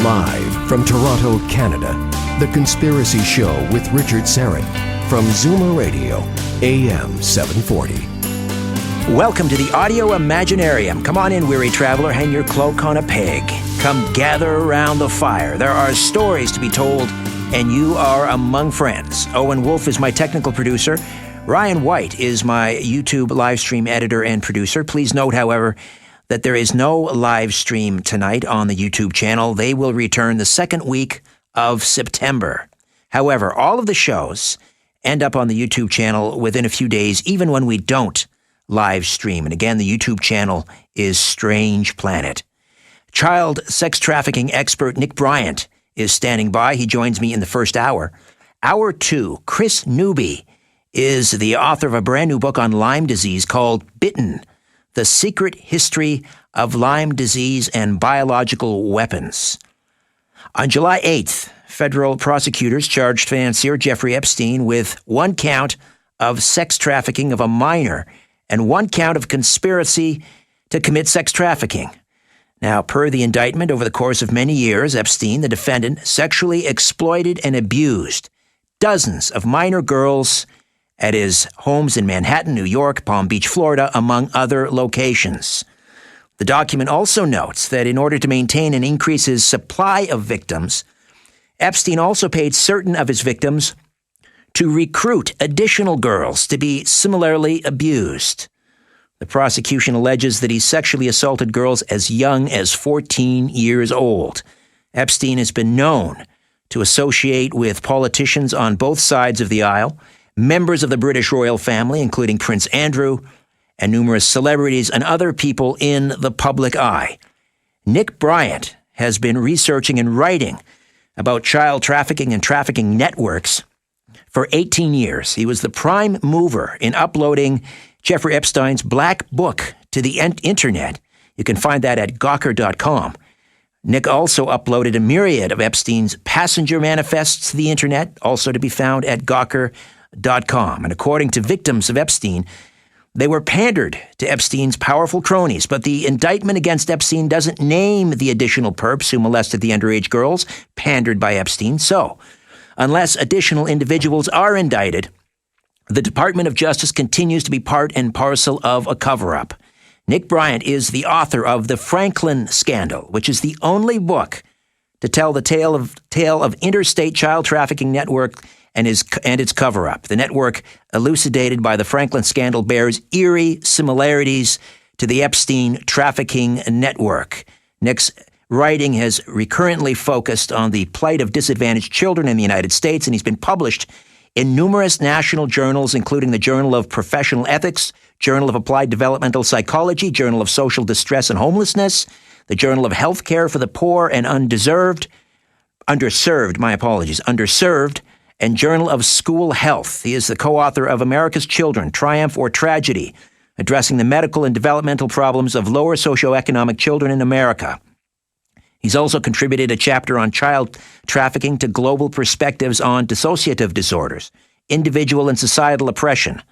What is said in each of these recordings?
Live from Toronto, Canada, The Conspiracy Show with Richard Serrin from Zoomer Radio, AM 740. Welcome to the Audio Imaginarium. Come on in, weary traveler, hang your cloak on a peg. Come gather around the fire. There are stories to be told, and you are among friends. Owen Wolf is my technical producer. Ryan White is my YouTube live stream editor and producer. Please note, however, that there is no live stream tonight on the YouTube channel. They will return the second week of September. However, all of the shows end up on the YouTube channel within a few days, even when we don't live stream. And again, the YouTube channel is Strange Planet. Child sex trafficking expert Nick Bryant is standing by. He joins me in the first hour. Hour 2, Chris Newby is the author of a brand new book on Lyme disease called Bitten, The Secret History of Lyme Disease and Biological Weapons. On July 8th, federal prosecutors charged financier Jeffrey Epstein with 1 count of sex trafficking of a minor and 1 count of conspiracy to commit sex trafficking. Now, per the indictment, over the course of many years, Epstein, the defendant, sexually exploited and abused dozens of minor girls at his homes in Manhattan, New York, Palm Beach, Florida, among other locations. The document also notes that in order to maintain and increase his supply of victims, Epstein also paid certain of his victims to recruit additional girls to be similarly abused. The prosecution alleges that he sexually assaulted girls as young as 14 years old. Epstein has been known to associate with politicians on both sides of the aisle, members of the British royal family, including Prince Andrew, and numerous celebrities and other people in the public eye. Nick Bryant has been researching and writing about child trafficking and trafficking networks for 18 years. He was the prime mover in uploading Jeffrey Epstein's Black Book to the internet. You can find that at gawker.com. Nick also uploaded a myriad of Epstein's passenger manifests to the internet, also to be found at gawker.com. And according to victims of Epstein, they were pandered to Epstein's powerful cronies, but the indictment against Epstein doesn't name the additional perps who molested the underage girls pandered by Epstein. So, unless additional individuals are indicted, the Department of Justice continues to be part and parcel of a cover-up. Nick Bryant is the author of The Franklin Scandal, which is the only book to tell the tale of interstate child trafficking network and its cover-up. The network, elucidated by the Franklin Scandal, bears eerie similarities to the Epstein trafficking network. Nick's writing has recurrently focused on the plight of disadvantaged children in the United States, and he's been published in numerous national journals, including the Journal of Professional Ethics, Journal of Applied Developmental Psychology, Journal of Social Distress and Homelessness, the Journal of Healthcare for the Poor and Underserved, and Journal of School Health. He is the co-author of America's Children, Triumph or Tragedy, addressing the medical and developmental problems of lower socioeconomic children in America. He's also contributed a chapter on child trafficking to Global Perspectives on Dissociative Disorders, Individual and Societal Oppression,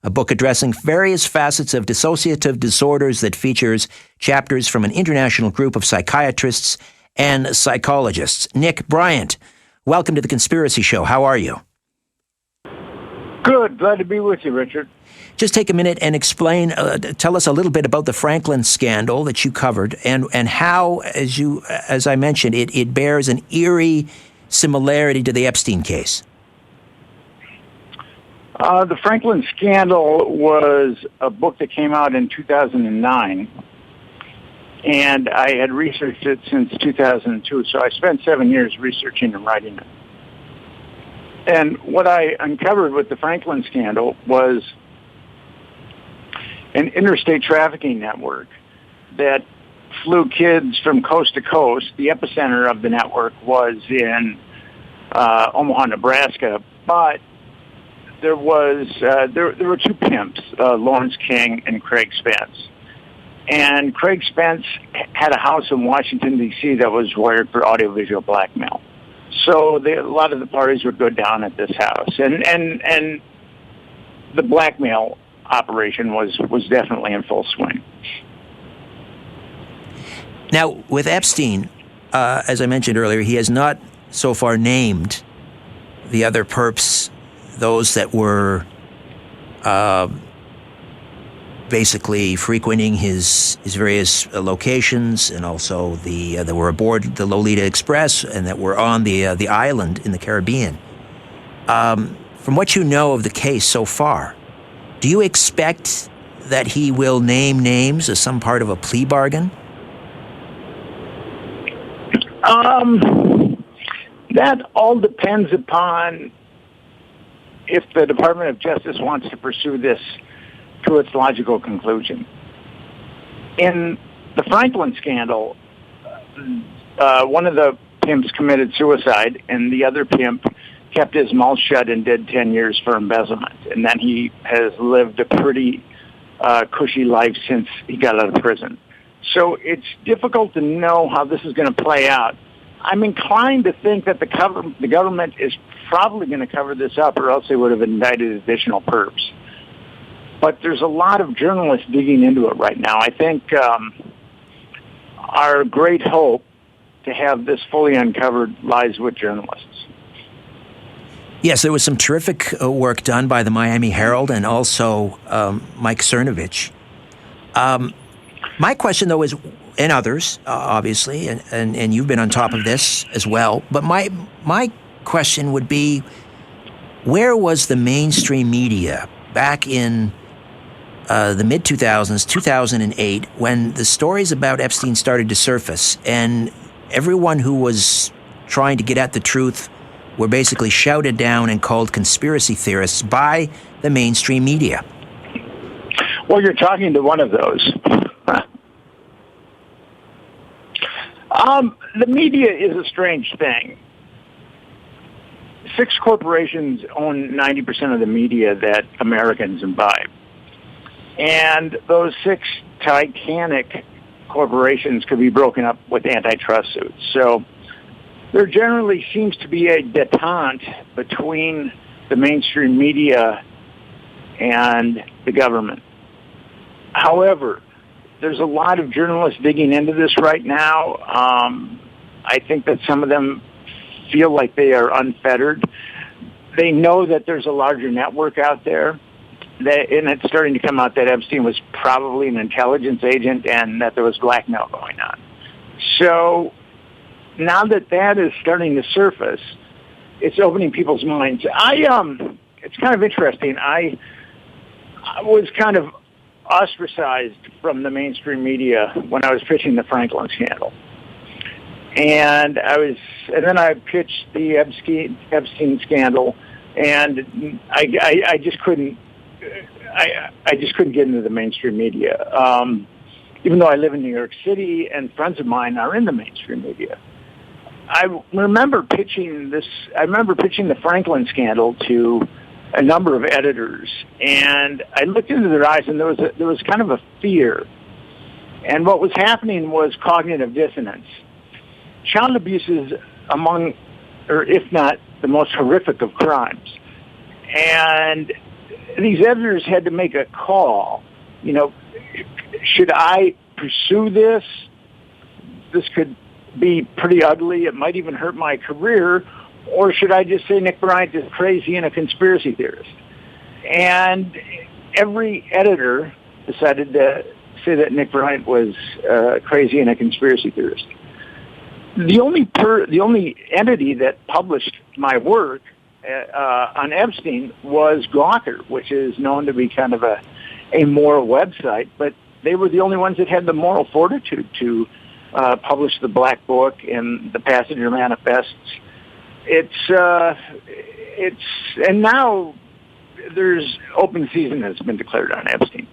a book addressing various facets of dissociative disorders that features chapters from an international group of psychiatrists and psychologists. Nick Bryant, welcome to The Conspiracy Show. How are you? Good. Glad to be with you, Richard. Just take a minute and explain, tell us a little bit about the Franklin scandal that you covered and how, as I mentioned, it bears an eerie similarity to the Epstein case. The Franklin Scandal was a book that came out in 2009, and I had researched it since 2002, so I spent 7 years researching and writing it. And what I uncovered with the Franklin Scandal was an interstate trafficking network that flew kids from coast to coast. The epicenter of the network was in Omaha, Nebraska, but there were two pimps, Lawrence King and Craig Spence. And Craig Spence had a house in Washington, D.C. that was wired for audiovisual blackmail. So a lot of the parties would go down at this house. And the blackmail operation was definitely in full swing. Now, with Epstein, as I mentioned earlier, he has not so far named the other perps, those that were basically frequenting his various locations, and also that were aboard the Lolita Express and that were on the island in the Caribbean. From what you know of the case so far, do you expect that he will name names as some part of a plea bargain? That all depends upon if the Department of Justice wants to pursue this to its logical conclusion. In the Franklin scandal, one of the pimps committed suicide, and the other pimp kept his mouth shut and did 10 years for embezzlement. And then he has lived a pretty cushy life since he got out of prison. So it's difficult to know how this is going to play out. I'm inclined to think that the government is probably going to cover this up, or else they would have indicted additional perps. But there's a lot of journalists digging into it right now. I think our great hope to have this fully uncovered lies with journalists. Yes, there was some terrific work done by the Miami Herald and also Mike Cernovich. My question, though, is, and others, obviously, and you've been on top of this as well, but my question would be, where was the mainstream media back in the mid-2000s, 2008, when the stories about Epstein started to surface, and everyone who was trying to get at the truth were basically shouted down and called conspiracy theorists by the mainstream media? Well, you're talking to one of those. The media is a strange thing. 6 corporations own 90% of the media that Americans imbibe. And those 6 titanic corporations could be broken up with antitrust suits. So there generally seems to be a detente between the mainstream media and the government. However, there's a lot of journalists digging into this right now. I think that some of them feel like they are unfettered. They know that there's a larger network out there, and it's starting to come out that Epstein was probably an intelligence agent and that there was blackmail going on. So now that that is starting to surface, it's opening people's minds. It's kind of interesting. I was kind of ostracized from the mainstream media when I was pitching the Franklin scandal. And then I pitched the Epstein scandal, and I just couldn't get into the mainstream media. Even though I live in New York City and friends of mine are in the mainstream media. I remember pitching the Franklin scandal to a number of editors, and I looked into their eyes, and there was kind of a fear. And what was happening was cognitive dissonance. Child abuse is among, or if not, the most horrific of crimes. And these editors had to make a call. You know, should I pursue this? This could be pretty ugly. It might even hurt my career. Or should I just say Nick Bryant is crazy and a conspiracy theorist? And every editor decided to say that Nick Bryant was crazy and a conspiracy theorist. The only entity that published my work on Epstein was Gawker, which is known to be kind of a moral website, but they were the only ones that had the moral fortitude to publish the Black Book and the Passenger Manifests. And now there's open season that's been declared on Epstein.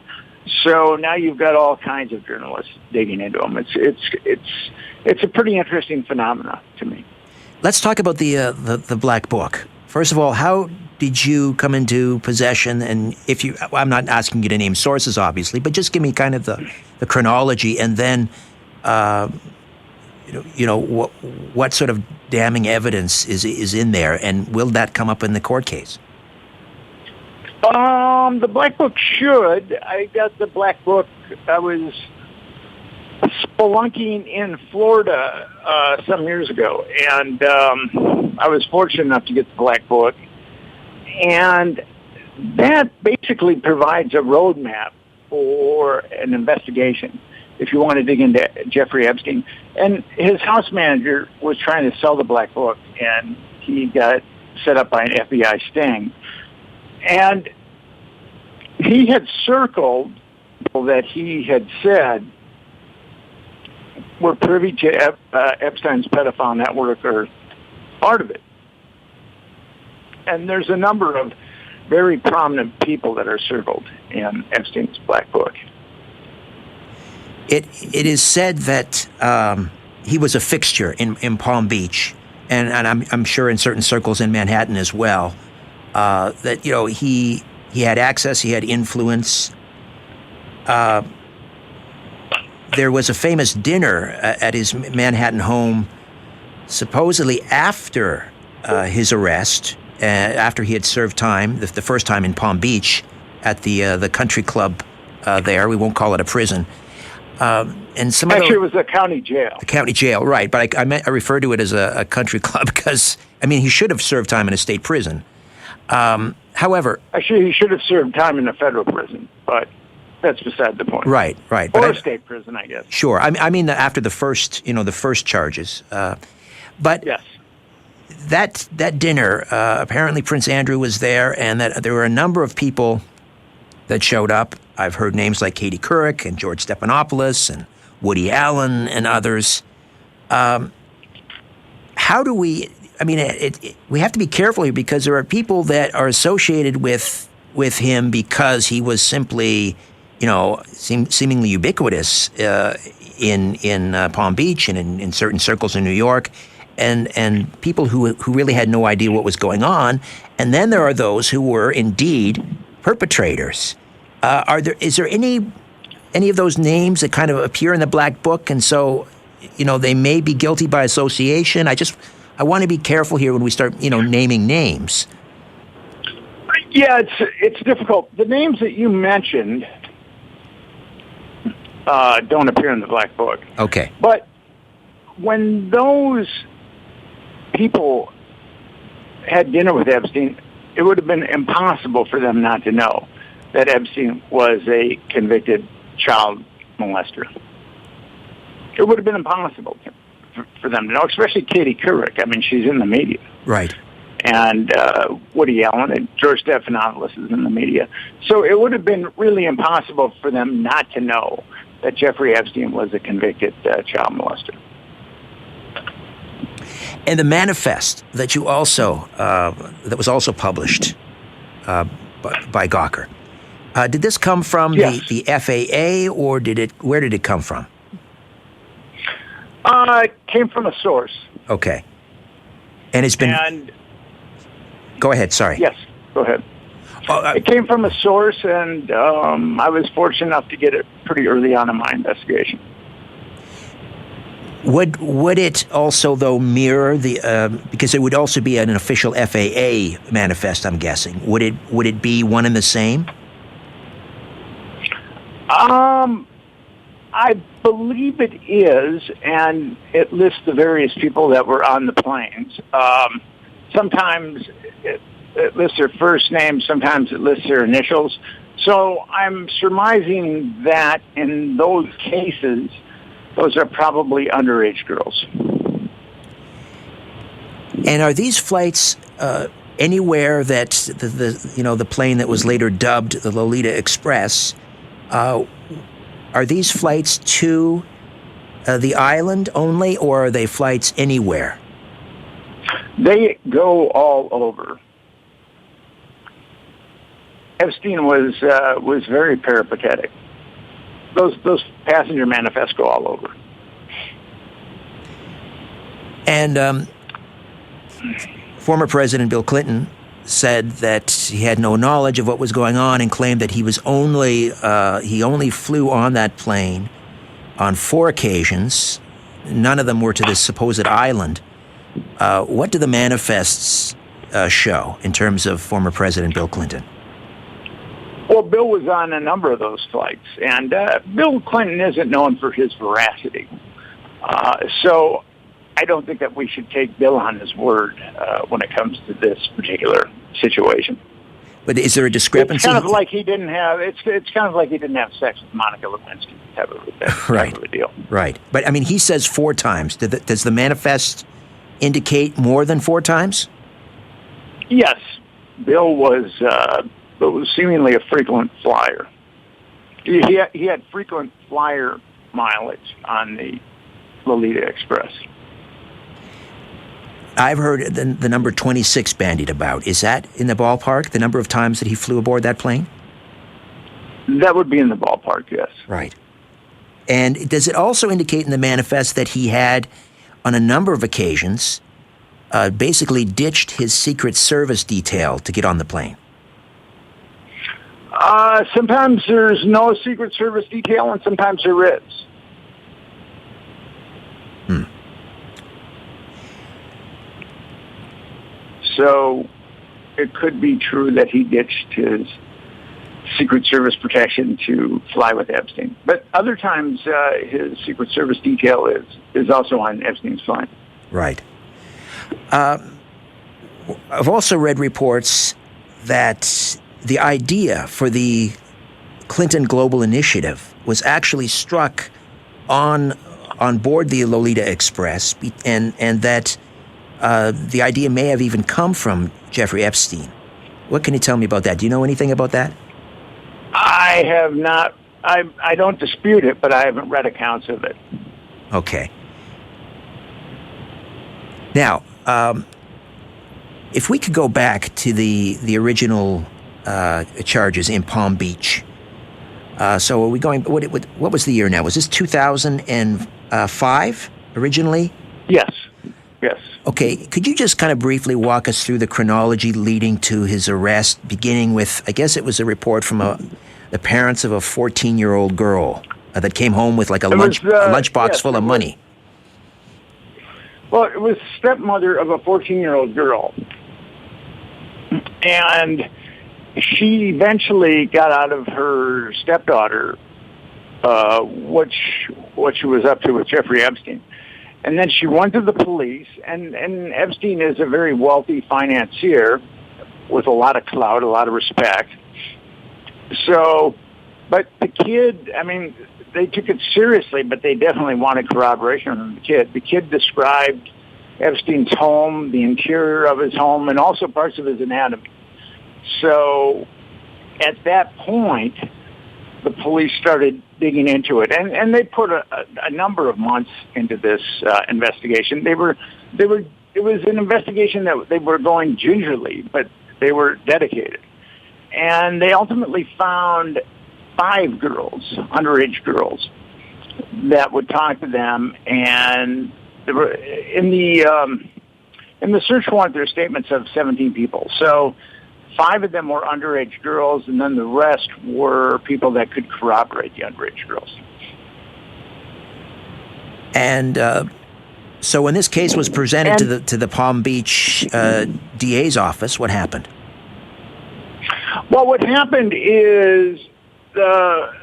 So now you've got all kinds of journalists digging into him. It's a pretty interesting phenomena to me. Let's talk about the Black Book. First of all, how did you come into possession? And I'm not asking you to name sources, obviously, but just give me kind of the chronology, and then, what sort of damning evidence is in there, and will that come up in the court case? The Black Book should. I got the Black Book. I was spelunking in Florida some years ago, and I was fortunate enough to get the Black Book, and that basically provides a roadmap for an investigation if you want to dig into Jeffrey Epstein. And his house manager was trying to sell the Black Book, and he got set up by an FBI sting. And he had circled people that he had said were privy to Epstein's pedophile network or part of it. And there's a number of very prominent people that are circled in Epstein's Black Book. It is said that he was a fixture in Palm Beach, and I'm sure in certain circles in Manhattan as well. That he had access, he had influence. There was a famous dinner at his Manhattan home, supposedly after his arrest, after he had served time, the first time in Palm Beach, at the country club there. We won't call it a prison. And some actually, it was a county jail. A county jail, right? But I refer to it as a country club because he should have served time in a state prison. However, actually, he should have served time in a federal prison, but that's beside the point. Right. Or but a state prison, I guess. Sure. I mean, after the first charges. But yes, that dinner, apparently Prince Andrew was there, and that there were a number of people that showed up. I've heard names like Katie Couric and George Stephanopoulos and Woody Allen and others. How do we? We have to be careful here because there are people that are associated with him because he was simply, seemingly ubiquitous in Palm Beach and in certain circles in New York, and people who really had no idea what was going on. And then there are those who were indeed perpetrators. Is there any of those names that kind of appear in the Black Book, and so they may be guilty by association? I want to be careful here when we start naming names. Yeah, it's difficult. The names that you mentioned don't appear in the Black Book. Okay, but when those people had dinner with Epstein, it would have been impossible for them not to know that Epstein was a convicted child molester. It would have been impossible for them to know, especially Katie Couric. She's in the media. Right. And Woody Allen and George Stephanopoulos is in the media. So it would have been really impossible for them not to know that Jeffrey Epstein was a convicted child molester. And the manifest that you also that was also published by Gawker. Did this come from yes. the FAA, or where did it come from? It came from a source. Okay. And it's been... Go ahead, sorry. Yes, go ahead. It came from a source, and I was fortunate enough to get it pretty early on in my investigation. Would it also, though, mirror because it would also be an official FAA manifest, I'm guessing. Would it be one and the same? I believe it is, and it lists the various people that were on the planes. Sometimes it lists their first name, sometimes it lists their initials. So I'm surmising that in those cases, those are probably underage girls. And are these flights anywhere that the plane that was later dubbed the Lolita Express? Are these flights to the island only, or are they flights anywhere? They go all over. Epstein was very peripatetic. Those passenger manifests go all over. And former President Bill Clinton said that he had no knowledge of what was going on and claimed that he only flew on that plane on 4 occasions. None of them were to this supposed island. What do the manifests show in terms of former President Bill Clinton? Well, Bill was on a number of those flights, and Bill Clinton isn't known for his veracity. So I don't think that we should take Bill on his word when it comes to this particular situation. But is there a discrepancy? It's kind of like he didn't have. It's kind of like he didn't have sex with Monica Lewinsky. Type of a deal. Right. But I mean, he says 4 times. Does the manifest indicate more than 4 times? Yes, Bill was seemingly a frequent flyer. He had frequent flyer mileage on the Lolita Express. I've heard the number 26 bandied about. Is that in the ballpark, the number of times that he flew aboard that plane? That would be in the ballpark, yes. Right. And does it also indicate in the manifest that he had, on a number of occasions, basically ditched his Secret Service detail to get on the plane? Sometimes there's no Secret Service detail, and sometimes there is. So it could be true that he ditched his Secret Service protection to fly with Epstein. But other times, his Secret Service detail is also on Epstein's flight. Right. I've also read reports that the idea for the Clinton Global Initiative was actually struck on board the Lolita Express, and that the idea may have even come from Jeffrey Epstein. What can you tell me about that? Do you know anything about that? I have not. I don't dispute it, but I haven't read accounts of it. Okay. Now, if we could go back to the original charges in Palm Beach. So are we going? What was the year now? Was this 2005 originally? Yes. Yes. Okay, could you just kind of briefly walk us through the chronology leading to his arrest, beginning with, I guess it was a report from the parents of a 14-year-old girl that came home with like a lunchbox full of money. Well, it was stepmother of a 14-year-old girl. And she eventually got out of her stepdaughter what she was up to with Jeffrey Epstein. And then she went to the police, and Epstein is a very wealthy financier with a lot of clout, a lot of respect. So, but the kid, I mean, they took it seriously, but they definitely wanted corroboration from the kid. The kid described Epstein's home, the interior of his home, and also parts of his anatomy. So at that point, the police started digging into it, and they put a number of months into this investigation. It was an investigation that they were going gingerly, but they were dedicated. And they ultimately found 5 girls, underage girls, that would talk to them, and there were in the search warrant there are statements of 17 people. So 5 of them were underage girls, and then the rest were people that could corroborate the underage girls. And so when this case was presented to the Palm Beach DA's office, what happened? Well, what happened is the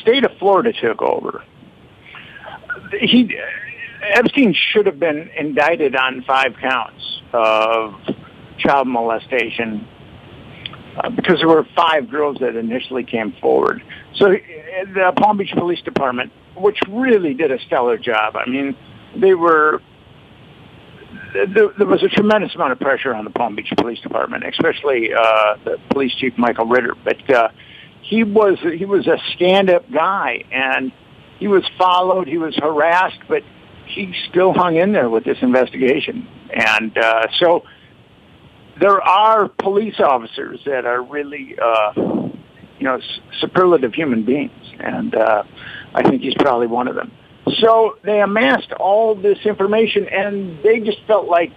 state of Florida took over. Epstein should have been indicted on 5 counts of child molestation because there were 5 girls that initially came forward. So the Palm Beach Police Department, which really did a stellar job, I mean, there was a tremendous amount of pressure on the Palm Beach Police Department, especially the police chief, Michael Ritter. But he was a stand-up guy, and he was followed, he was harassed, but he still hung in there with this investigation. And so there are police officers that are really, superlative human beings. And I think he's probably one of them. So they amassed all this information, and they just felt like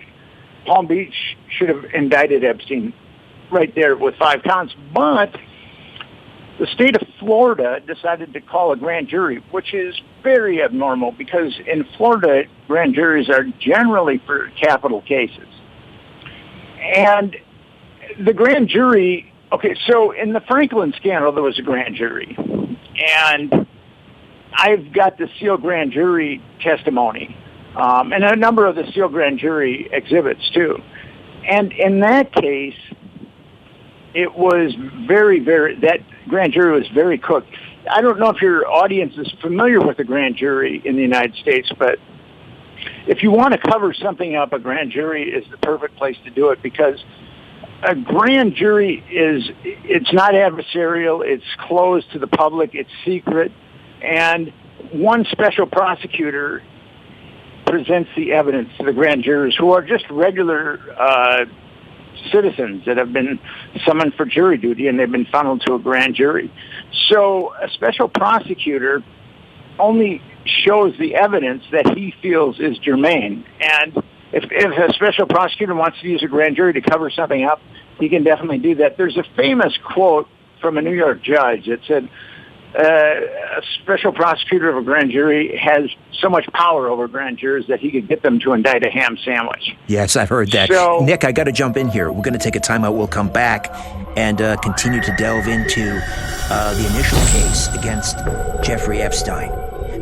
Palm Beach should have indicted Epstein right there with 5 counts. But the state of Florida decided to call a grand jury, which is very abnormal because in Florida, grand juries are generally for capital cases. And the grand jury, okay, so in the Franklin scandal, there was a grand jury. And I've got the sealed grand jury testimony, and a number of the sealed grand jury exhibits, too. And in that case, it was that grand jury was very cooked. I don't know if your audience is familiar with the grand jury in the United States, but if you want to cover something up, a grand jury is the perfect place to do it, because a grand jury it's not adversarial, it's closed to the public, it's secret, and one special prosecutor presents the evidence to the grand jurors, who are just regular citizens that have been summoned for jury duty, and they've been funneled to a grand jury. So a special prosecutor only shows the evidence that he feels is germane. And if a special prosecutor wants to use a grand jury to cover something up, he can definitely do that. There's a famous quote from a New York judge that said, a special prosecutor of a grand jury has so much power over grand jurors that he could get them to indict a ham sandwich. Yes, I've heard that. So, Nick, I got to jump in here. We're going to take a timeout. We'll come back and continue to delve into the initial case against Jeffrey Epstein.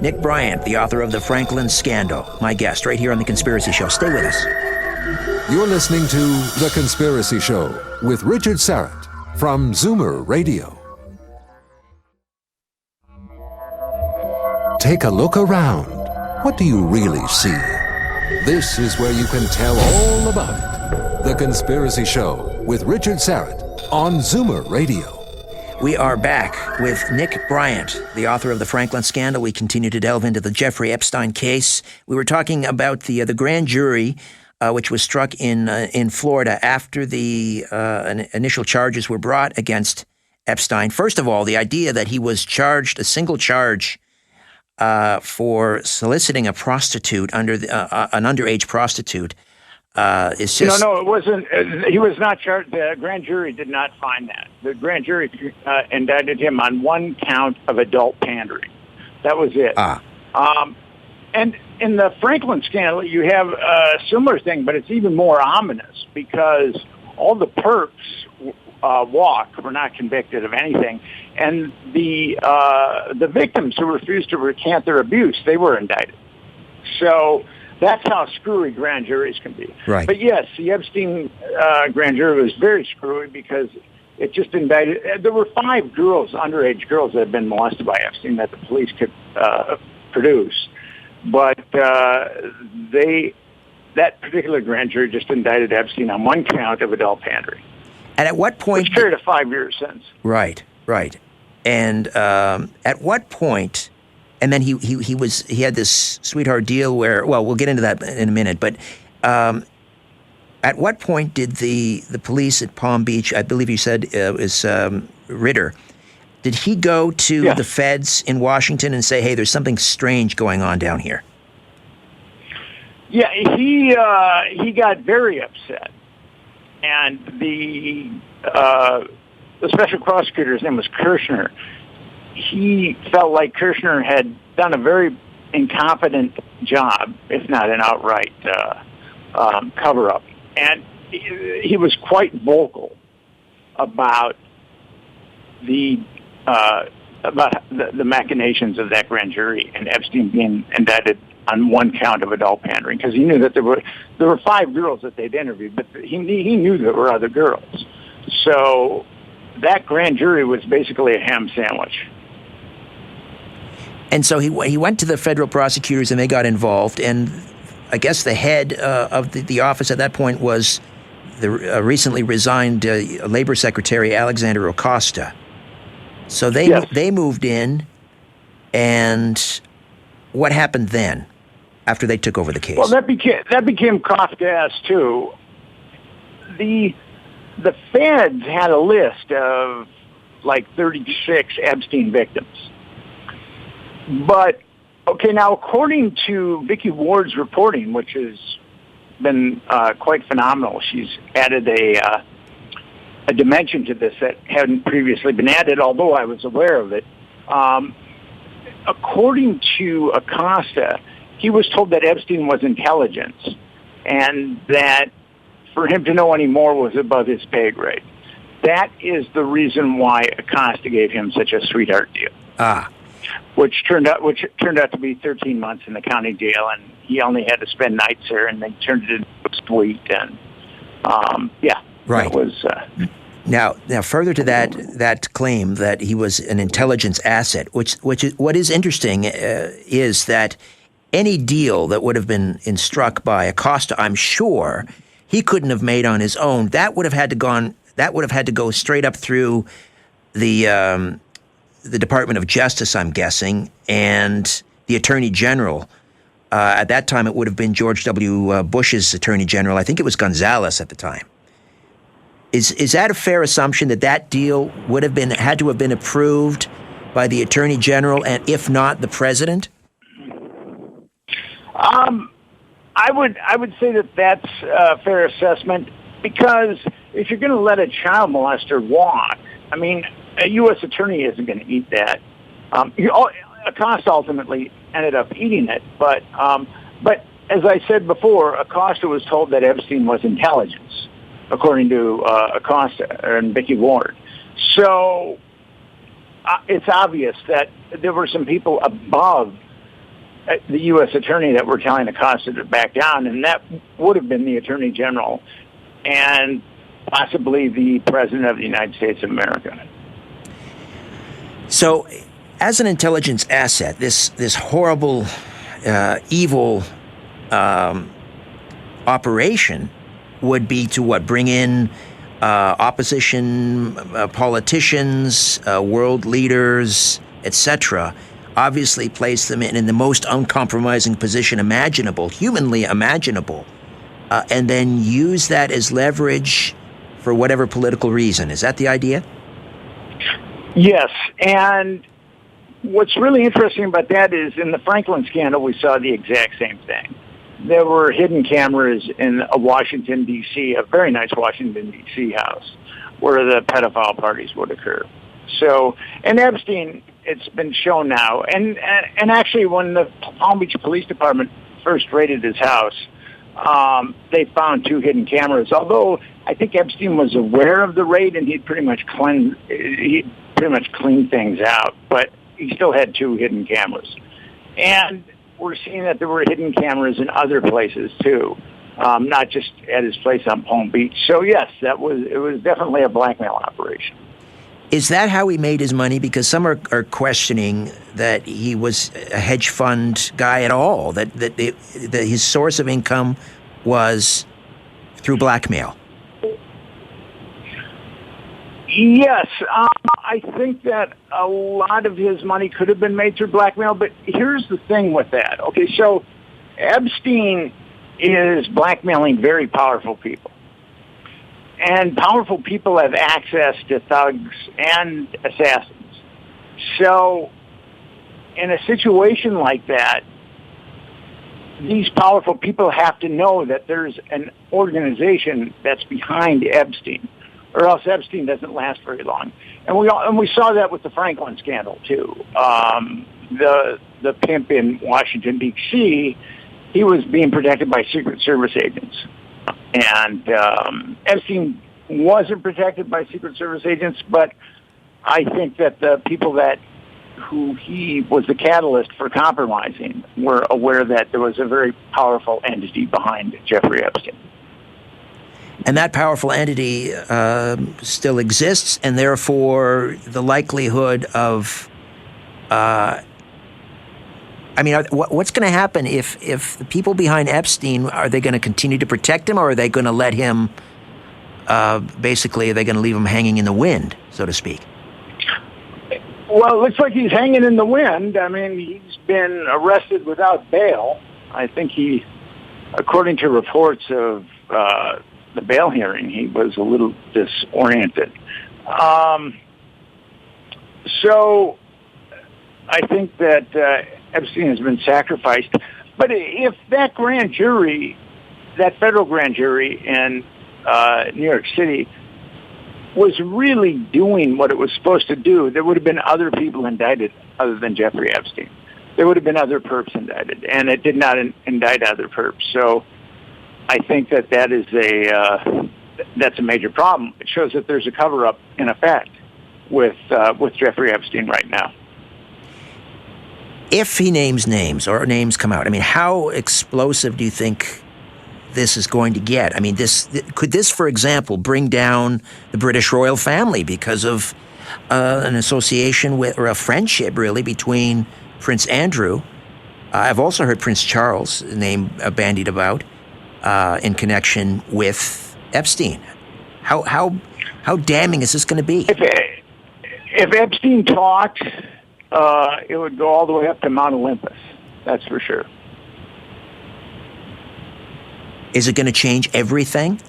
Nick Bryant, the author of The Franklin Scandal, my guest right here on The Conspiracy Show. Stay with us. You're listening to The Conspiracy Show with Richard Syrett from Zoomer Radio. Take a look around. What do you really see? This is where you can tell all about it. The Conspiracy Show with Richard Syrett on Zoomer Radio. We are back with Nick Bryant, the author of The Franklin Scandal. We continue to delve into the Jeffrey Epstein case. We were talking about the grand jury, which was struck in Florida after the initial charges were brought against Epstein. First of all, the idea that he was charged, a single charge, for soliciting a prostitute an underage prostitute, is just... No, it wasn't. He was not charged. The grand jury did not find that. The grand jury indicted him on one count of adult pandering. That was it. And in the Franklin scandal, you have a similar thing, but it's even more ominous, because all the perps were not convicted of anything, and the victims who refused to recant their abuse, they were indicted. So that's how screwy grand juries can be. Right. But yes, the Epstein grand jury was very screwy, because it just indicted. There were 5 underage girls that had been molested by Epstein that the police could produce, but that particular grand jury just indicted Epstein on one count of adult pandering. And at what point... Which carried a 5-year sentence. Right. And at what point... And then he had this sweetheart deal where... Well, we'll get into that in a minute. But at what point did the police at Palm Beach, I believe you said it was Ritter, did he go to the feds in Washington and say, hey, there's something strange going on down here? Yeah, he got very upset. And the special prosecutor's name was Kirshner. He felt like Kirshner had done a very incompetent job, if not an outright cover-up. And he was quite vocal about the machinations of that grand jury and Epstein being indicted on one count of adult pandering, because he knew that there were 5 girls that they'd interviewed, but he knew there were other girls. So that grand jury was basically a ham sandwich. And so he went to the federal prosecutors, and they got involved. And I guess the head of the office at that point was the recently resigned Labor Secretary Alexander Acosta. So they moved in, and what happened then after they took over the case? Well, that became Kafkaesque too. The feds had a list of like 36 Epstein victims. But, okay, now according to Vicki Ward's reporting, which has been quite phenomenal, she's added a dimension to this that hadn't previously been added, although I was aware of it. According to Acosta, he was told that Epstein was intelligence, and that for him to know any more was above his pay grade. That is the reason why Acosta gave him such a sweetheart deal. Which turned out to be 13 months in the county jail, and he only had to spend nights there, and they turned it into a suite, and right. That was. Now, further to that claim that he was an intelligence asset, what is interesting is that any deal that would have been struck by Acosta, I'm sure he couldn't have made on his own. That would have had to go straight up through the Department of Justice, I'm guessing, and the Attorney General. At that time, it would have been George W. Bush's Attorney General. I think it was Gonzales at the time. Is that a fair assumption that deal would have had to have been approved by the Attorney General, and if not, the President? I would say that that's a fair assessment, because if you're going to let a child molester walk, I mean, a U.S. attorney isn't going to eat that. Acosta ultimately ended up eating it, but as I said before, Acosta was told that Epstein was intelligence, according to Acosta and Vicky Ward. So it's obvious that there were some people above the U.S. attorney that were telling Acosta to back down, and that would have been the Attorney General and possibly the President of the United States of America. So, as an intelligence asset, this horrible, evil operation would be to bring in opposition politicians, world leaders, etc., obviously place them in the most uncompromising position imaginable, humanly imaginable, and then use that as leverage for whatever political reason. Is that the idea? Yes, and what's really interesting about that is in the Franklin scandal, we saw the exact same thing. There were hidden cameras in a Washington, D.C., a very nice Washington, D.C. house where the pedophile parties would occur. So, and Epstein, it's been shown now, and actually when the Palm Beach Police Department first raided his house, they found 2 hidden cameras, although I think Epstein was aware of the raid and he'd pretty much cleaned things out, but he still had 2 hidden cameras. And we're seeing that there were hidden cameras in other places too, not just at his place on Palm Beach. So yes, it was definitely a blackmail operation. Is that how he made his money? Because some are questioning that he was a hedge fund guy at all, that his source of income was through blackmail. Yes, I think that a lot of his money could have been made through blackmail, but here's the thing with that. Okay, so Epstein is blackmailing very powerful people. And powerful people have access to thugs and assassins. So in a situation like that, these powerful people have to know that there's an organization that's behind Epstein, or else Epstein doesn't last very long. And we saw that with the Franklin scandal too. The pimp in Washington, D.C., he was being protected by Secret Service agents. And Epstein wasn't protected by Secret Service agents, but I think that the people who he was the catalyst for compromising were aware that there was a very powerful entity behind Jeffrey Epstein. And that powerful entity still exists, and therefore the likelihood of what's going to happen if the people behind Epstein, are they going to continue to protect him, or are they going to let him, basically, are they going to leave him hanging in the wind, so to speak? Well, it looks like he's hanging in the wind. I mean, he's been arrested without bail. I think according to reports of the bail hearing, he was a little disoriented. So I think that Epstein has been sacrificed. But if that grand jury, that federal grand jury in New York City, was really doing what it was supposed to do, there would have been other people indicted other than Jeffrey Epstein. There would have been other perps indicted, and it did not indict other perps. So I think that is that's a major problem. It shows that there's a cover-up in effect with Jeffrey Epstein right now. If he names names or names come out, I mean, how explosive do you think this is going to get? I mean, could this, for example, bring down the British royal family because of an association with, or a friendship, really, between Prince Andrew? I've also heard Prince Charles' name bandied about in connection with Epstein. How damning is this going to be? If Epstein talked, it would go all the way up to Mount Olympus. That's for sure. Is it going to change everything?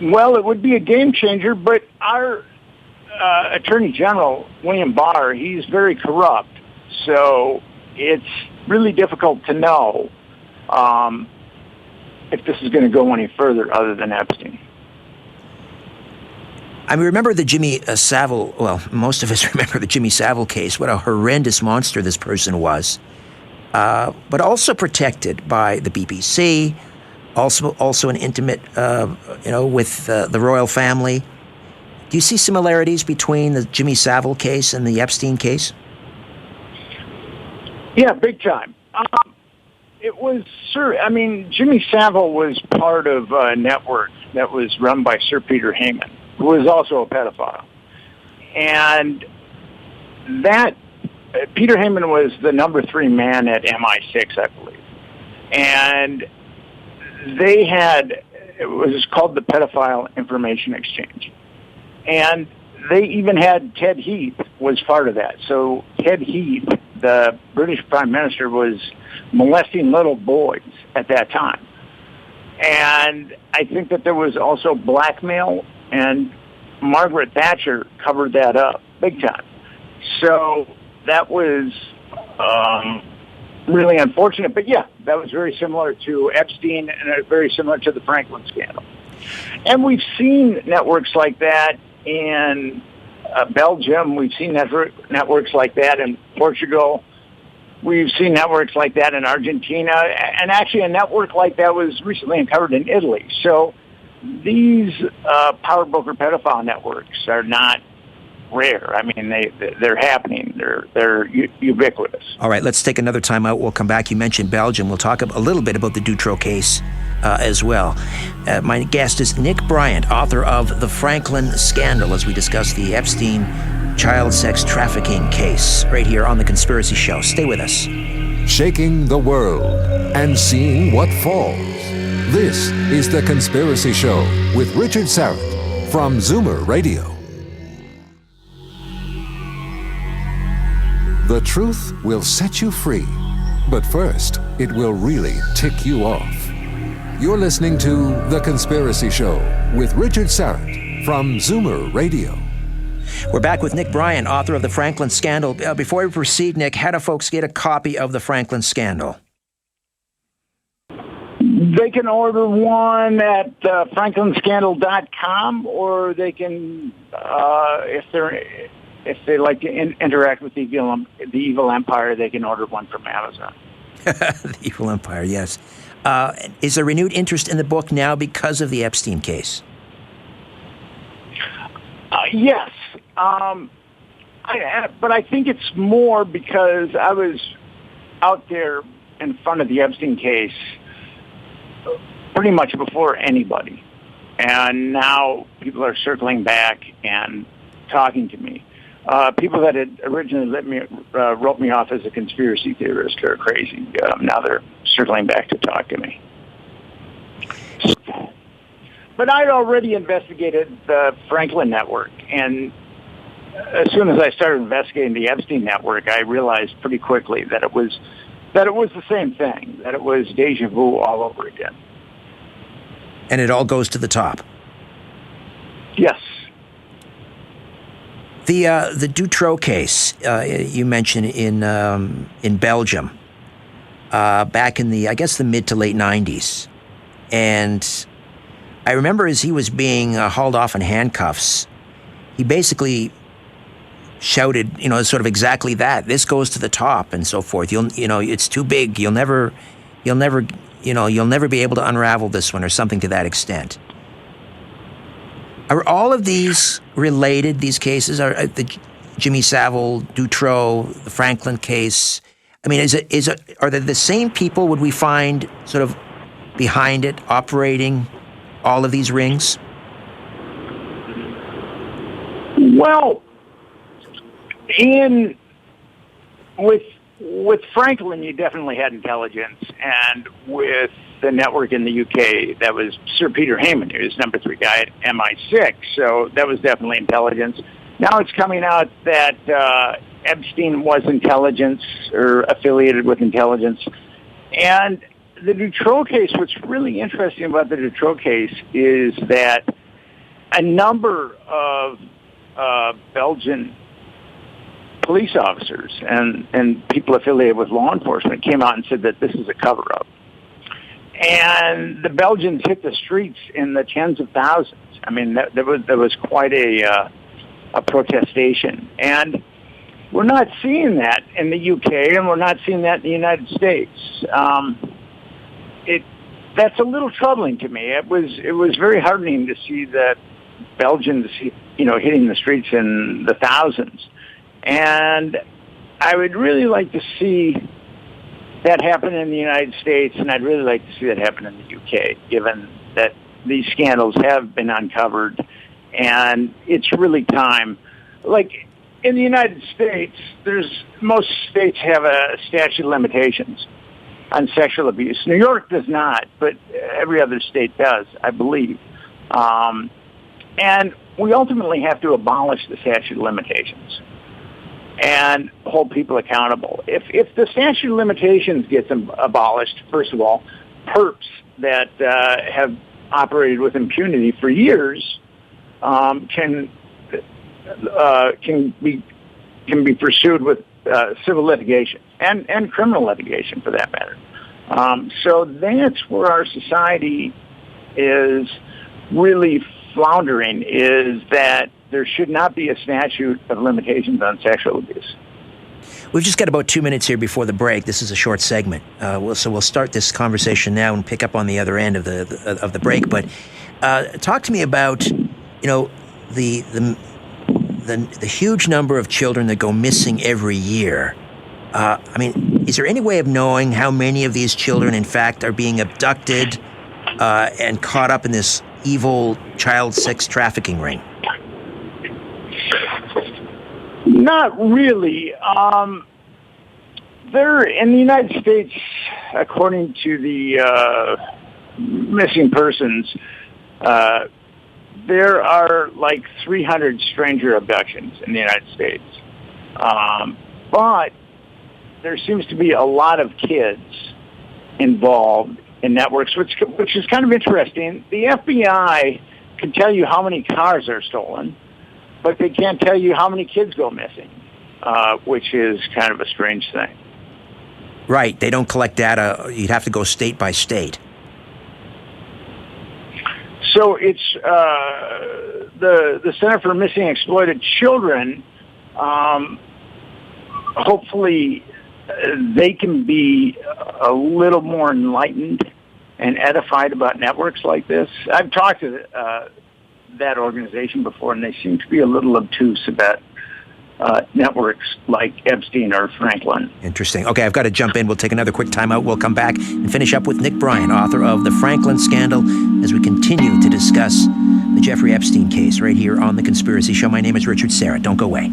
Well, it would be a game changer, but our Attorney General, William Barr, he's very corrupt. So it's really difficult to know if this is going to go any further other than Epstein. I mean, remember the Jimmy Savile, well, most of us remember the Jimmy Savile case, what a horrendous monster this person was, but also protected by the BBC, also an intimate, with the royal family. Do you see similarities between the Jimmy Savile case and the Epstein case? Yeah, big time. It was, Jimmy Savile was part of a network that was run by Sir Peter Heyman, who was also a pedophile. And that, Peter Heyman was the number 3 man at MI6, I believe. And they had, it was called the Pedophile Information Exchange. And they even had Ted Heath was part of that. So Ted Heath, the British Prime Minister, was molesting little boys at that time. And I think that there was also blackmail, and Margaret Thatcher covered that up big time. So that was really unfortunate. But yeah, that was very similar to Epstein and very similar to the Franklin scandal. And we've seen networks like that in Belgium. We've seen networks like that in Portugal. We've seen networks like that in Argentina. And actually a network like that was recently uncovered in Italy. So these power broker pedophile networks are not rare. I mean, they're happening. They're ubiquitous. All right, let's take another time out. We'll come back. You mentioned Belgium. We'll talk a little bit about the Dutroux case as well. My guest is Nick Bryant, author of The Franklin Scandal, as we discuss the Epstein child sex trafficking case right here on The Conspiracy Show. Stay with us. Shaking the world and seeing what falls. This is The Conspiracy Show with Richard Syrett from Zoomer Radio. The truth will set you free, but first, it will really tick you off. You're listening to The Conspiracy Show with Richard Syrett from Zoomer Radio. We're back with Nick Bryant, author of The Franklin Scandal. Before we proceed, Nick, how do folks get a copy of The Franklin Scandal? They can order one at franklinscandal.com, or they can, if they like to interact with the evil empire, they can order one from Amazon. The evil empire, yes. Is there renewed interest in the book now because of the Epstein case? Yes. But I think it's more because I was out there in front of the Epstein case pretty much before anybody. And now people are circling back and talking to me. People that had originally wrote me off as a conspiracy theorist are crazy. Now they're circling back to talk to me. But I'd already investigated the Franklin network, and as soon as I started investigating the Epstein network, I realized pretty quickly that it was the same thing, that it was deja vu all over again. And it all goes to the top. Yes. The Dutroux case you mentioned in Belgium back in the mid to late 90s, and I remember as he was being hauled off in handcuffs, he basically shouted, sort of exactly that. This goes to the top and so forth. It's too big. You'll never you'll never be able to unravel this one, or something to that extent. Are all of these related, these cases? Are the Jimmy Savile, Dutroux, the Franklin case? I mean, are they the same people would we find sort of behind it, operating all of these rings? Well, with Franklin, you definitely had intelligence, and with the network in the UK, that was Sir Peter Heyman, who was number 3 guy at MI6, so that was definitely intelligence. Now it's coming out that Epstein was intelligence or affiliated with intelligence. And the Dutroux case, what's really interesting about the Dutroux case is that a number of Belgian police officers and people affiliated with law enforcement came out and said that this is a cover-up. And the Belgians hit the streets in the tens of thousands. I mean, there was quite a protestation. And we're not seeing that in the UK, and we're not seeing that in the United States. That's a little troubling to me. It was very heartening to see that Belgians, hitting the streets in the thousands. And I would really like to see that happen in the United States, and I'd really like to see that happen in the UK, given that these scandals have been uncovered, and it's really time. Like, in the United States, most states have a statute of limitations on sexual abuse. New York does not, but every other state does, I believe. And we ultimately have to abolish the statute of limitations and hold people accountable. If the statute of limitations gets abolished, first of all, perps that have operated with impunity for years can be pursued with civil litigation and criminal litigation, for that matter. So that's where our society is really floundering, is that there should not be a statute of limitations on sexual abuse. We've just got about 2 minutes here before the break. This is a short segment, so we'll start this conversation now and pick up on the other end of the break. But talk to me about the huge number of children that go missing every year. I mean, is there any way of knowing how many of these children, in fact, are being abducted and caught up in this evil child sex trafficking ring? Not really. There, in the United States, according to the missing persons, there are like 300 stranger abductions in the United States. But there seems to be a lot of kids involved in networks, which is kind of interesting. The FBI can tell you how many cars are stolen, but they can't tell you how many kids go missing, which is kind of a strange thing. Right. They don't collect data. You'd have to go state by state. So it's the Center for Missing and Exploited Children. Hopefully, they can be a little more enlightened and edified about networks like this. I've talked to that organization before, and they seem to be a little obtuse about networks like Epstein or Franklin. Interesting. Okay, I've got to jump in. We'll take another quick timeout. We'll come back and finish up with Nick Bryant, author of The Franklin Scandal, as we continue to discuss the Jeffrey Epstein case right here on The Conspiracy Show. My name is Richard Serra. Don't go away.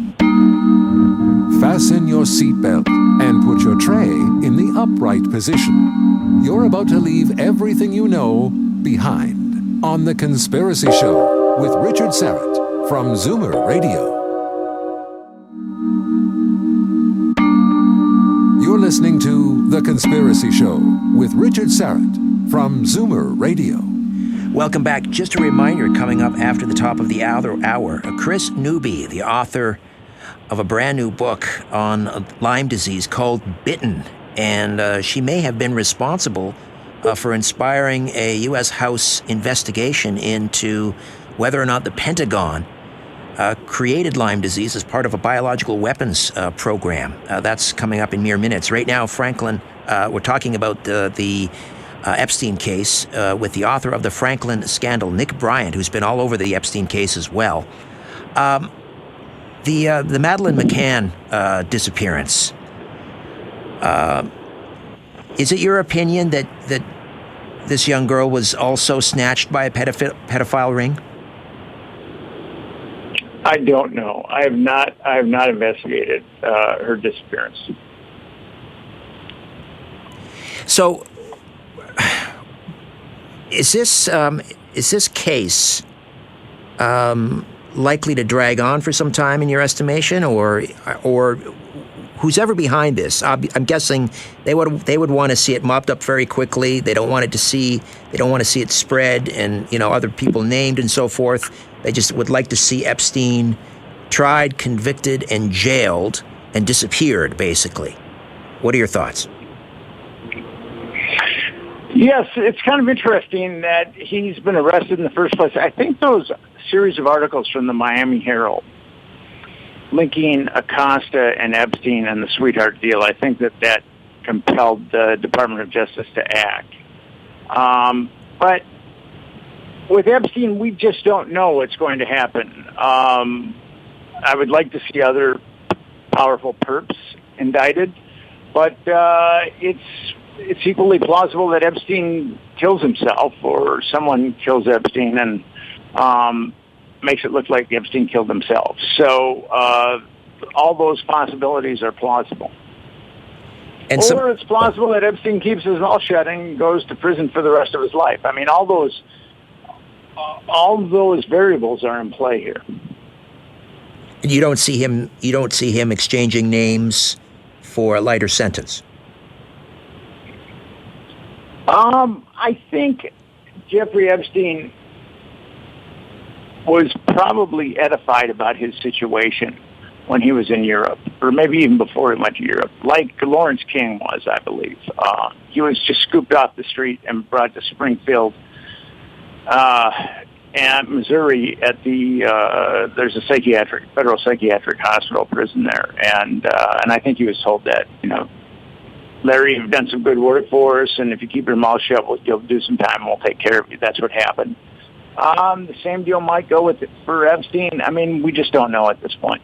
Fasten your seatbelt and put your tray in the upright position. You're about to leave everything you know behind on The Conspiracy Show with Richard Serra from Zoomer Radio. You're listening to The Conspiracy Show with Richard Serra from Zoomer Radio. Welcome back. Just a reminder, coming up after the top of the hour, Chris Newby, the author of a brand new book on Lyme disease called Bitten. And she may have been responsible for inspiring a U.S. House investigation into whether or not the Pentagon created Lyme disease as part of a biological weapons program. That's coming up in mere minutes. Right now, Franklin, we're talking about the Epstein case with the author of the Franklin Scandal, Nick Bryant, who's been all over the Epstein case as well. The Madeleine McCann disappearance. Is it your opinion that this young girl was also snatched by a pedophile ring? I don't know. I have not investigated her disappearance. So, is this case likely to drag on for some time in your estimation, or who's ever behind this? I'm guessing they would want to see it mopped up very quickly. They don't want to see it spread and other people named and so forth. They just would like to see Epstein tried, convicted, and jailed and disappeared, basically. What are your thoughts? Yes, it's kind of interesting that he's been arrested in the first place. I think those series of articles from the Miami Herald linking Acosta and Epstein and the sweetheart deal, I think that compelled the Department of Justice to act. But with Epstein, we just don't know what's going to happen. I would like to see other powerful perps indicted, but it's equally plausible that Epstein kills himself or someone kills Epstein and makes it look like Epstein killed himself. So all those possibilities are plausible. Or it's plausible that Epstein keeps his mouth shut and goes to prison for the rest of his life. I mean, all those variables are in play here. You don't see him exchanging names for a lighter sentence. I think Jeffrey Epstein was probably edified about his situation when he was in Europe, or maybe even before he went to Europe, like Lawrence King was, I believe. He was just scooped off the street and brought to Springfield and Missouri at there's a federal psychiatric hospital prison there, and I think he was told that, Larry, you've done some good work for us, and if you keep your mouth shut, you'll do some time, and we'll take care of you. That's what happened. The same deal might go with it for Epstein. I mean, we just don't know at this point.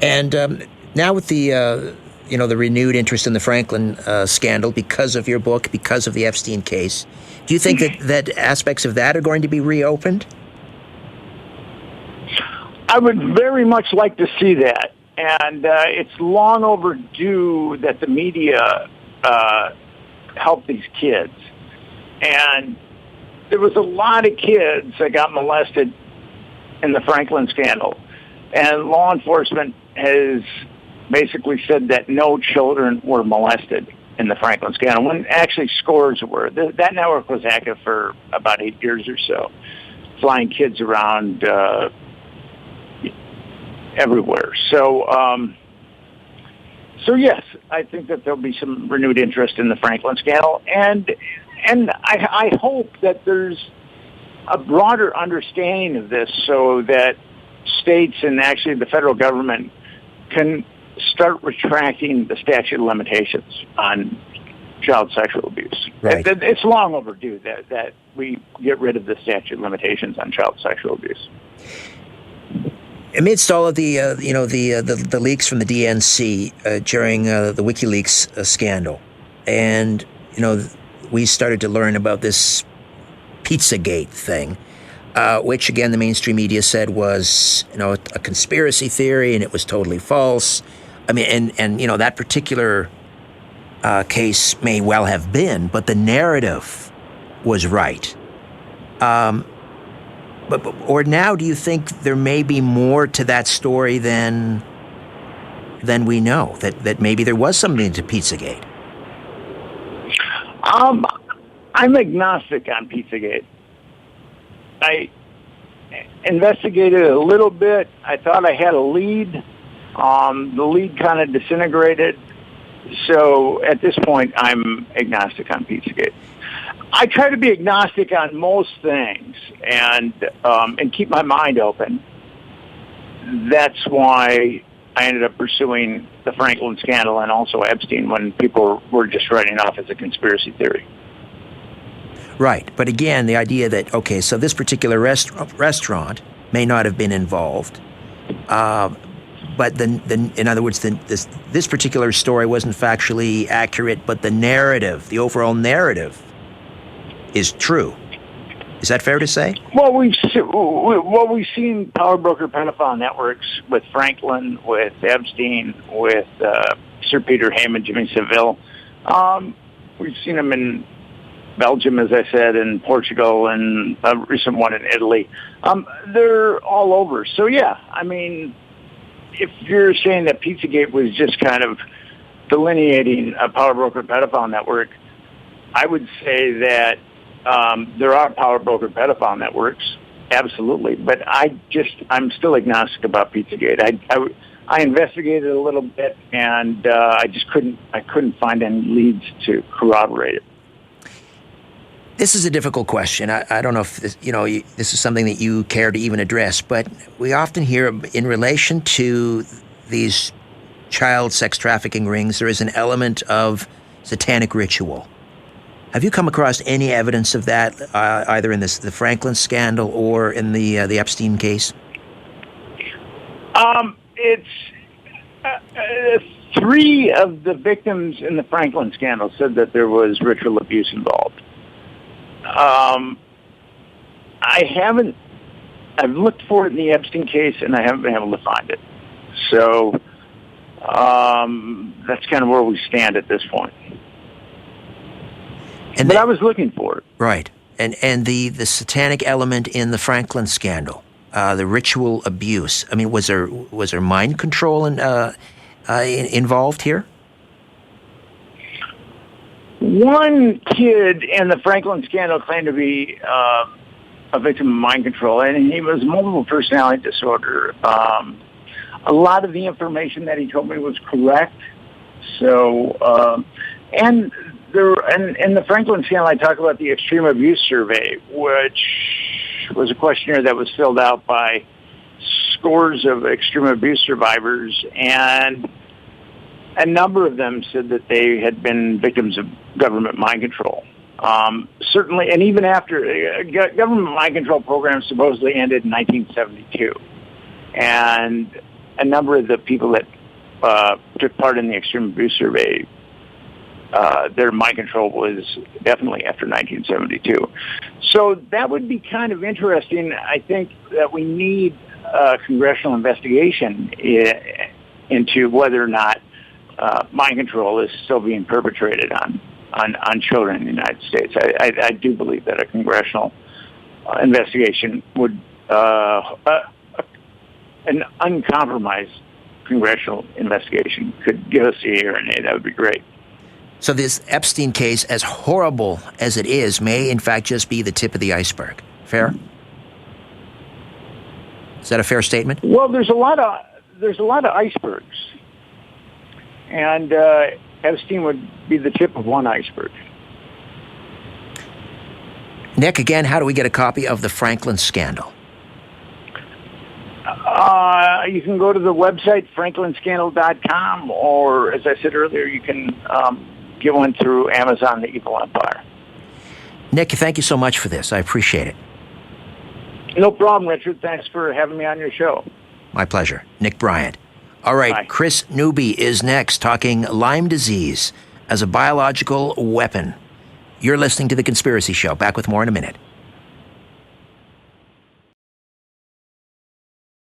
And now with the the renewed interest in the Franklin scandal because of your book, because of the Epstein case, do you think that aspects of that are going to be reopened? I would very much like to see that. And it's long overdue that the media help these kids. And there was a lot of kids that got molested in the Franklin scandal. And law enforcement has basically said that no children were molested in the Franklin scandal, when actually scores were. That network was active for about 8 years or so, flying kids around everywhere. So yes, I think that there'll be some renewed interest in the Franklin scandal, and I hope that there's a broader understanding of this, so that states and actually the federal government can start retracting the statute of limitations on child sexual abuse. Right. It's long overdue that we get rid of the statute of limitations on child sexual abuse. Amidst all of the the leaks from the DNC during the WikiLeaks scandal, and we started to learn about this Pizzagate thing, which again the mainstream media said was a conspiracy theory and it was totally false. I mean, and that particular case may well have been, but the narrative was right. Or now, do you think there may be more to that story than we know? That maybe there was something to Pizzagate? I'm agnostic on Pizzagate. I investigated a little bit. I thought I had a lead. The lead kind of disintegrated. So at this point, I'm agnostic on Pizzagate. I try to be agnostic on most things and keep my mind open. That's why I ended up pursuing the Franklin scandal and also Epstein when people were just writing off as a conspiracy theory. Right. But again, the idea that, okay, so this particular restaurant may not have been involved, but in other words, this particular story wasn't factually accurate, but the narrative, the overall narrative, is true. Is that fair to say? Well, we've seen power broker pedophile networks with Franklin, with Epstein, with Sir Peter Heyman, Jimmy Savile. We've seen them in Belgium, as I said, and Portugal, and a recent one in Italy. They're all over. So, yeah, I mean, if you're saying that Pizzagate was just kind of delineating a power broker pedophile network, I would say that there are power broker pedophile networks, absolutely. But I'm still agnostic about Pizzagate. I investigated a little bit, and I couldn't find any leads to corroborate it. This is a difficult question. I don't know if this is something that you care to even address, but we often hear in relation to these child sex trafficking rings, there is an element of satanic ritual. Have you come across any evidence of that, either in the Franklin scandal or in the Epstein case? It's 3 of the victims in the Franklin scandal said that there was ritual abuse involved. I've looked for it in the Epstein case, and I haven't been able to find it. So that's kind of where we stand at this point. But I was looking for it. Right. And the satanic element in the Franklin scandal, the ritual abuse. I mean, was there mind control involved here? One kid in the Franklin scandal claimed to be a victim of mind control, and he was multiple personality disorder. A lot of the information that he told me was correct. So, and in the Franklin scandal, I talk about the extreme abuse survey, which was a questionnaire that was filled out by scores of extreme abuse survivors, and a number of them said that they had been victims of government mind control. Certainly, and even after, government mind control programs supposedly ended in 1972. And a number of the people that took part in the extreme abuse survey, their mind control was definitely after 1972. So that would be kind of interesting. I think that we need a congressional investigation into whether or not mind control is still being perpetrated on children in the United States. I do believe that a congressional investigation would, an uncompromised congressional investigation could give us a year and A. That would be great. So this Epstein case, as horrible as it is, may in fact just be the tip of the iceberg. Fair? Is that a fair statement? Well, there's a lot of icebergs, and Epstein would be the tip of one iceberg. Nick, again, how do we get a copy of the Franklin scandal? You can go to the website, franklinscandal.com, or, as I said earlier, you can get one through Amazon, The Evil Empire. Nick, thank you so much for this. I appreciate it. No problem, Richard. Thanks for having me on your show. My pleasure. Nick Bryant. All right, Bye. Chris Newby is next, talking Lyme disease as a biological weapon. You're listening to The Conspiracy Show. Back with more in a minute.